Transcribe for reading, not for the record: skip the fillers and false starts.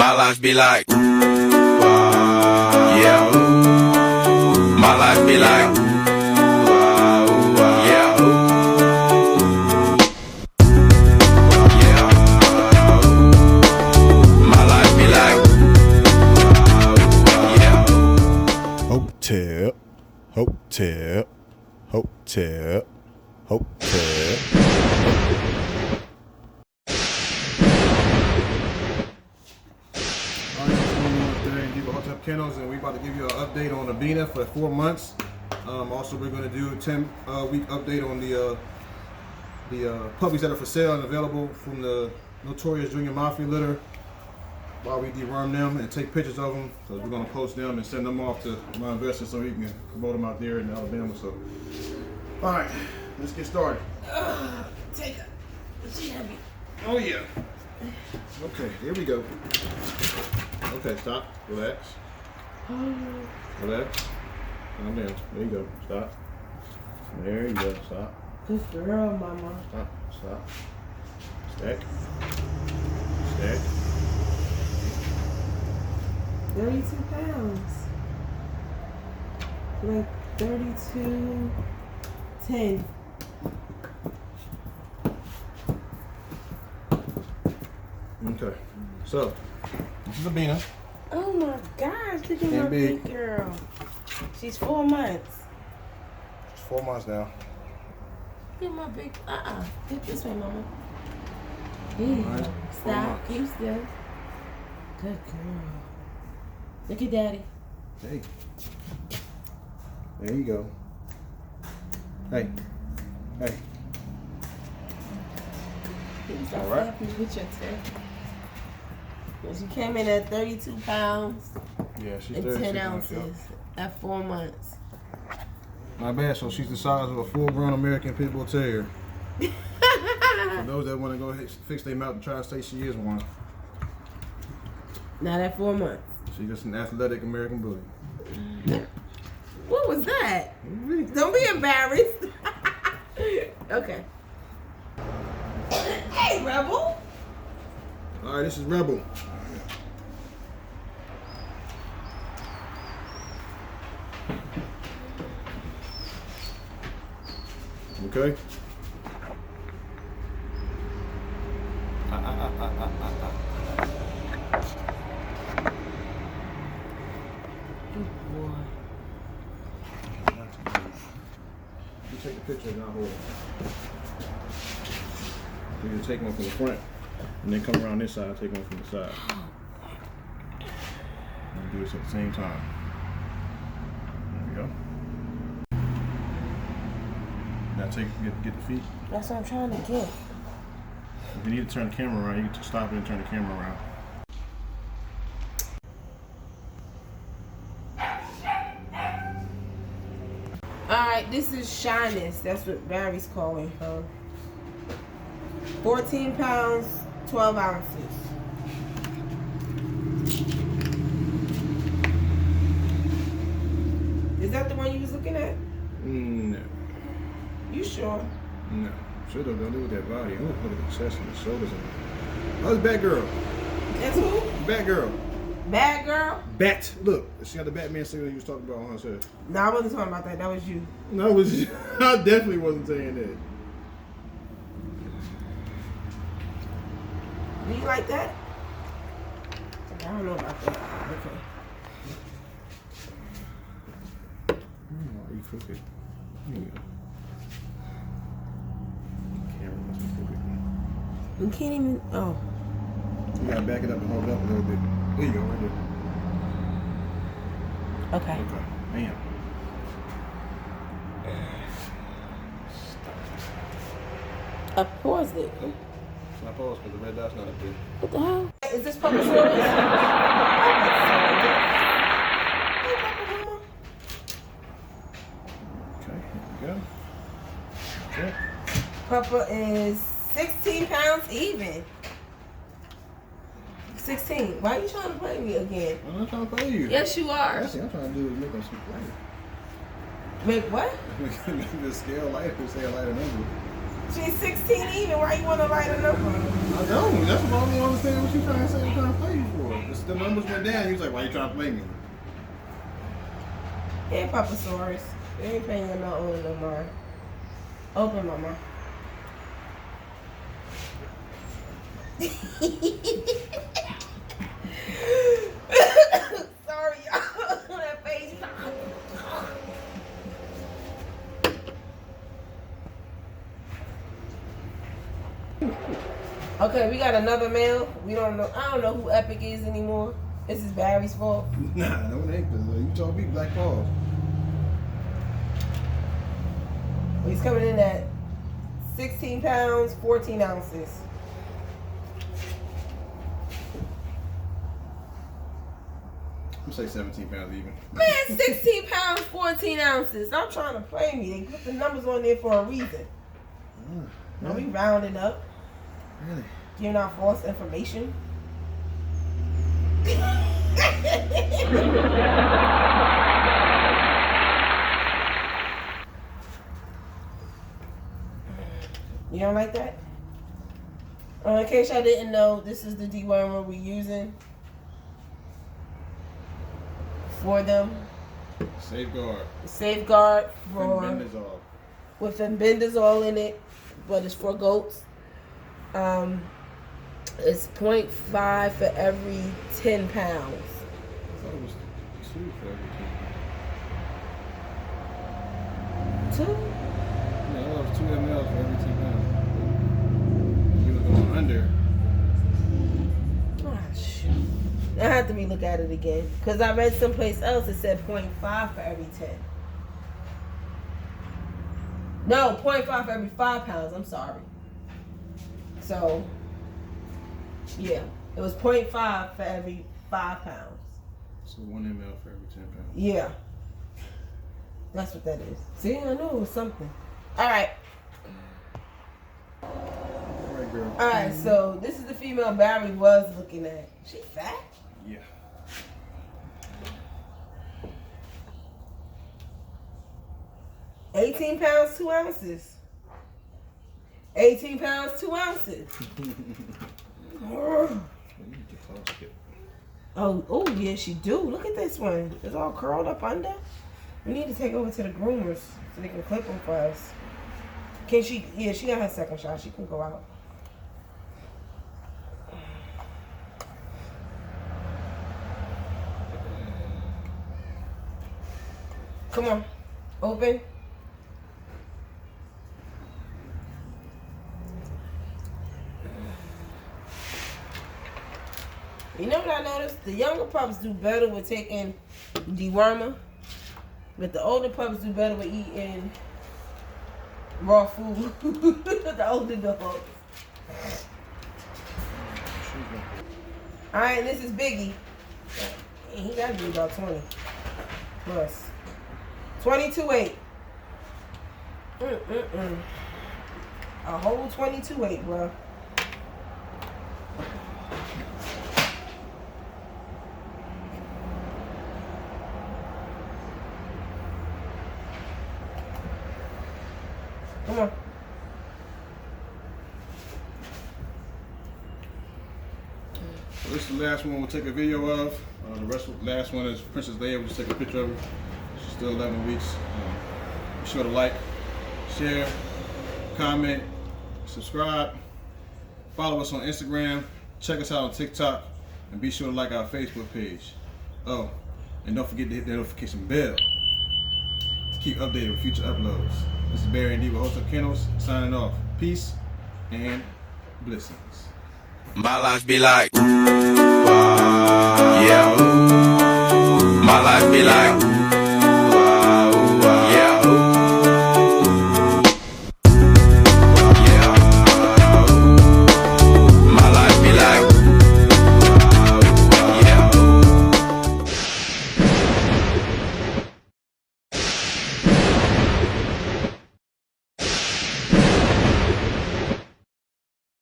My life be like, yeah. My life be like, yeah. Yeah. My life be like, yeah. Hotel, hotel, hotel, hotel. Kennels, and we about to give you an update on ABENA for 4 months. Also, we're going to do a 10-week update on the puppies that are for sale and available from the notorious Junior Mafia litter while we deworm them and take pictures of them. So we're going to post them and send them off to my investors so he can promote them out there in Alabama. So, all right, let's get started. Take it. She heavy. Oh yeah. Okay, here we go. Okay, stop. Relax. Relax. Calm down. There you go. Stop. There you go. Stop. Good girl, mama. Stop. Stop. Stack. Stack. 32 pounds. Like 32.10. Okay. So, this is ABENA. Oh my gosh, look at my big girl. She's 4 months. It's 4 months now. Look at my big, Look this way, mama. Here. Right. Stop, keep still. Good girl. Look at daddy. Hey. There you go. Hey. Hey. He's All right. happy with your tail. She came in at 32 pounds Yeah, she's and 32 10 pounds, ounces at 4 months. Not bad. So she's the size of a full-grown American Pit Bull Terrier. For those that want to go ahead, fix their mouth and try to say she is one. Not at 4 months. She's just an athletic American Bully. What was that? Don't be embarrassed. Okay. Hey, Rebel. All right, this is Rebel. Okay. Good boy. You take the picture and I'll hold it. You can take one from the front and then come around this side, take one from the side. And do this at the same time. There we go. Now get the feet. That's what I'm trying to get. If you need to turn the camera around, you can stop it and turn the camera around. Alright, this is Shyness. That's what Barry's calling her. 14 pounds, 12 ounces. Is that the one you was looking at? No. You sure? No. Should have done it with that body. Oh, look at the chest and the shoulders. Oh, it's Batgirl. That's who? Batgirl. Bad girl? Bat. Look, she got the Batman signal you was talking about on herself. No, I wasn't talking about that. That was you. No, it was. I definitely wasn't saying that. Do you like that? I don't know about that. Okay. Are you crooked? Here you go. Camera must be crooked. You can't even. Oh. You gotta back it up and hold it up a little bit. There you go, right there. Okay. Okay. Bam. I paused it. Nope. It's not paused because the red dot's not up there. What the hell? Is this Puppies service? Okay, here we go. Okay. Papa is 16 pounds even. 16. Why are you trying to play me again? I'm not trying to play you. Yes, you are. That's what I'm trying to do is make them speak lighter. Make what? Make the scale lighter, say a lighter number. She's 16 even. Why you want to light a number? I don't. That's why I don't understand what you're trying to say. I'm trying to play you for. It's the numbers went down. He was like, "Why you trying to play me?" Yeah, Papasaurus. They ain't paying him no own no more. Open, mama. Sorry, y'all. That face. Okay, we got another mail. We don't know. I don't know who Epic is anymore. This is Barry's fault. Nah, no, it ain't. You told me Black Paul. He's coming in at 16 pounds, 14 ounces. I'm say 17 pounds even. Man, 16 pounds, 14 ounces. Stop trying to play me. They put the numbers on there for a reason. Don't be rounding up. Really? Giving out false information. You don't like that? In case y'all didn't know, this is the dewormer we're using for them. Safeguard. Safeguard for Fenbendazole. with fenbendazole in it, but it's for goats. It's 0.5 for every 10 pounds. I thought it was 2 for every 10. 2? Yeah, that was 2 ml for every 10 pounds. You were going under. Oh, shoot. I have to look at it again. Because I read someplace else it said 0.5 for every 10. No, 0.5 for every 5 pounds. I'm sorry. So, yeah. It was 0.5 for every 5 pounds. So 1 ml for every 10 pounds. Yeah. That's what that is. See, I knew it was something. All right. All right, girl. All right, so this is the female Barry was looking at. She fat? Yeah. £18 pounds, 2 ounces. 18 pounds, 2 ounces. Oh, yeah, she do. Look at this one. It's all curled up under. We need to take over to the groomers so they can clip them for us. Can she? Yeah, she got her second shot. She can go out. Come on. Open. You know what I noticed? The younger pups do better with taking dewormer, but the older pups do better with eating raw food. The older dogs. Alright, this is Biggie. He gotta be about 20 plus. 22.8. A whole 22.8, bro. Come on. So this is the last one we'll take a video of. The last one is Princess Leia. We'll just take a picture of her. She's still 11 weeks. Be sure to like, share, comment, subscribe. Follow us on Instagram. Check us out on TikTok. And be sure to like our Facebook page. Oh, and don't forget to hit that notification bell to keep updated with future uploads. This is Barry and D with Host of Kennels signing off. Peace and blessings. My life be like, yeah. My life be like.